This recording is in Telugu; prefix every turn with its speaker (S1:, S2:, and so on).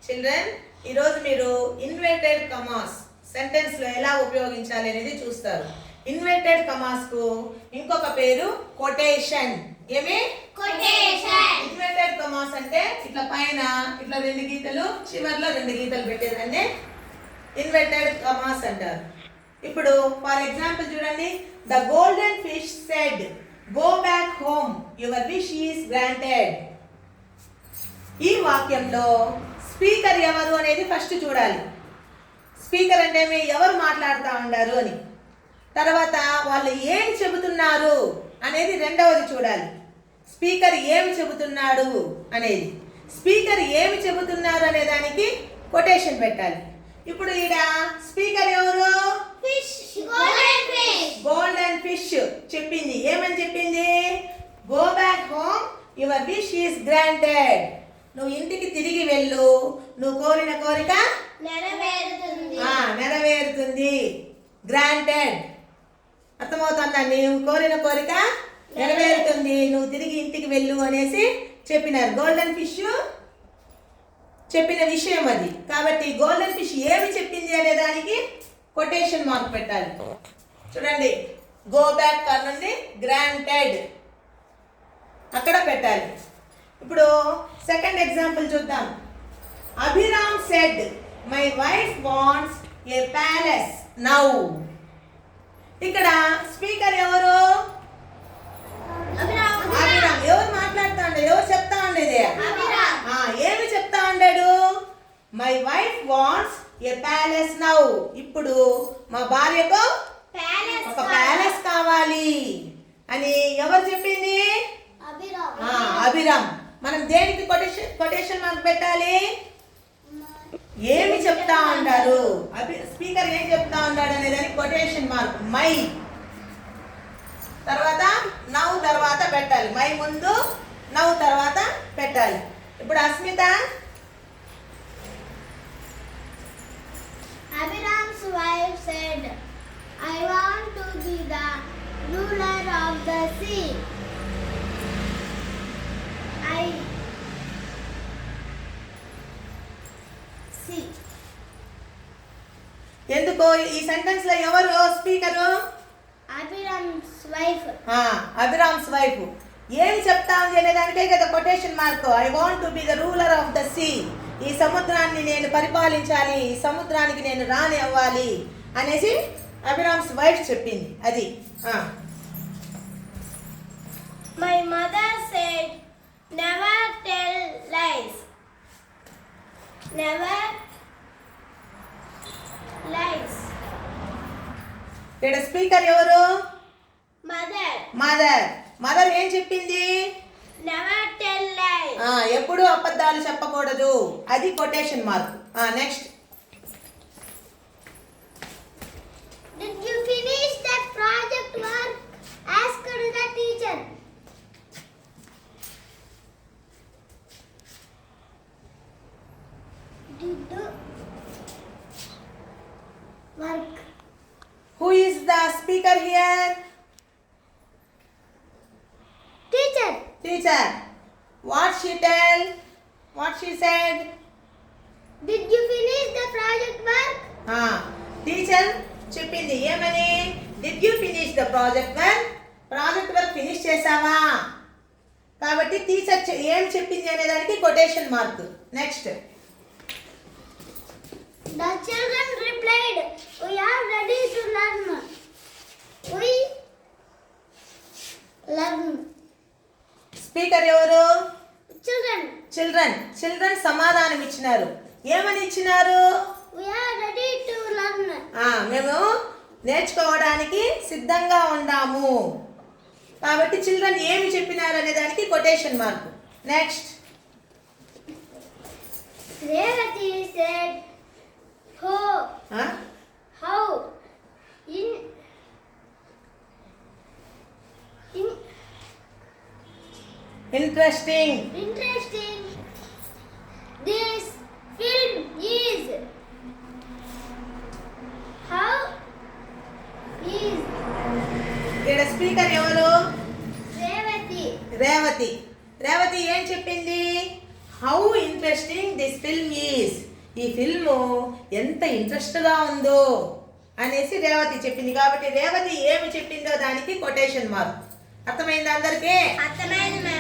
S1: చిల్డ్రన్, ఈరోజు మీరు ఇన్వర్టెడ్ కమాస్ సెంటెన్స్ లో ఎలా ఉపయోగించాలి అనేది చూస్తారు. ఇన్వర్టెడ్ కమాస్ కు ఇంకొక పేరు కొటేషన్. ఏమి?
S2: కొటేషన్.
S1: ఇన్వర్టెడ్ కమాస్ అంటే ఇట్లా పైన ఇట్లా రెండు గీతలు, చివర్లో రెండు గీతలు పెట్టేదాన్ని ఇన్వర్టెడ్ కమాస్ అంటారు. ఇప్పుడు ఫర్ ఎగ్జాంపుల్ చూడండి, the golden fish said go back home your wish is granted. ఈ వాక్యంలో స్పీకర్ ఎవరు అనేది ఫస్ట్ చూడాలి. స్పీకర్ అంటే ఎవరు మాట్లాడుతూ ఉన్నారు అని. తర్వాత వాళ్ళు ఏం చెబుతున్నారు అనేది రెండవది చూడాలి. స్పీకర్ ఏమి చెబుతున్నాడు అనేది. స్పీకర్ ఏమి చెబుతున్నారు అనే దానికి కొటేషన్ పెట్టాలి. ఇప్పుడు ఈడ స్పీకర్ ఎవరు?
S2: Fish, golden fish.
S1: Golden fish చెప్పింది. ఏమని చెప్పింది? Go back home your wish is granted. నువ్వు ఇంటికి తిరిగి వెళ్ళు, నువ్వు కోరిన కోరిక నెరవేరుతుంది. గ్రాంటెడ్. అర్థమవుతుందా? నువ్వు కోరిన కోరిక నెరవేరుతుంది, నువ్వు తిరిగి ఇంటికి వెళ్ళు అనేసి చెప్పినారు. గోల్డెన్ ఫిష్ చెప్పిన విషయం అది. కాబట్టి గోల్డెన్ ఫిష్ ఏమి చెప్పింది అనే దానికి కొటేషన్ మార్క్ పెట్టాలి. చూడండి, గో బ్యాక్ నుండి గ్రాంటెడ్ అక్కడ పెట్టాలి. ఇప్పుడు సెకండ్ ఎగ్జాంపుల్ చూద్దాం. Abhiram said my wife wants A palace now. ఇక్కడ స్పీకర్ ఎవరు? అభిరామ్. ఎవరు మాట్లాడుతా ఉండేది? ఎవరు చెప్తా ఉండేది? ఏమి చెప్తా ఉండాడు? My wife wants A palace now. ఇప్పుడు మా భార్యకు ఒక ప్యాలెస్ కావాలి అని ఎవరు చెప్పింది? అభిరామ్. మనం దేనికి కొటేషన్ మార్క్ పెట్టాలి? ఏమి చెప్తా ఉంటారు, స్పీకర్ ఏం చెప్తా ఉన్నాడు అనే దానికి కొటేషన్ మార్క్ మై. తర్వాత నౌ తర్వాత పెట్టాలి. మై ముందు నౌ తర్వాత పెట్టాలి. ఇప్పుడు Asmita,
S2: Abhiram's wife said, I want to be the ruler of the sea. I see.
S1: ఎందుకో ఈ సెంటెన్స్ లో ఎవరు speaker?
S2: Abhiram's wife.
S1: Abhiram's wife. ఏం చెప్తా ఉంది అనే దానికే కదా quotation mark. I want to be the ruler of the sea. ఈ సముద్రాన్ని నేను పరిపాలించాలి, ఈ సముద్రానికి నేను రాణి అవ్వాలి అనేసి అభిరామ్స్ వైఫ్ చెప్పింది. అది
S2: My mother said, never tell lies. Never lies.
S1: ఇక్కడ స్పీకర్ ఎవరు?
S2: Mother.
S1: మదర్ ఏం చెప్పింది?
S2: Never tell lies.
S1: ఎప్పుడు అబద్ధాలు చెప్పకూడదు. అది quotation mark. Next.
S2: Did you finish that project work? Asked the teacher. Did the work.
S1: Who is the speaker here? Teacher. What she tell? What she said?
S2: Did you finish the project work?
S1: Teacher చెప్పింది ఏమని? Did you finish the project work? Project work finish చేసావా? కాబట్టి టీచర్ ఏం చెప్పింది అనే దానికి quotation mark. Next.
S2: The children replied, we are ready to learn. We learn.
S1: Speaker ఎవరు?
S2: Children.
S1: సమాధానం ఇచ్చినారు. ఏమని ఇచ్చినారు?
S2: We are ready to learn.
S1: మేము నేర్చుకోవడానికి సిద్ధంగా ఉన్నాము. కాబట్టి చిల్డ్రన్ ఏమి చెప్పినారు అనే దానికి quotation mark. Next.
S2: Revati said, how
S1: interesting
S2: this film is. How is.
S1: ఇక్కడ స్పీకర్ ఎవరు?
S2: రేవతి.
S1: రేవతి ఏం చెప్పింది? How interesting this film is. ఈ ఫిల్ము ఎంత ఇంట్రెస్ట్గా ఉందో అనేసి రేవతి చెప్పింది. కాబట్టి రేవతి ఏమి చెప్పిందో దానికి కొటేషన్ మార్క్. అర్థమైంది అందరికీ?
S2: అర్థమైంది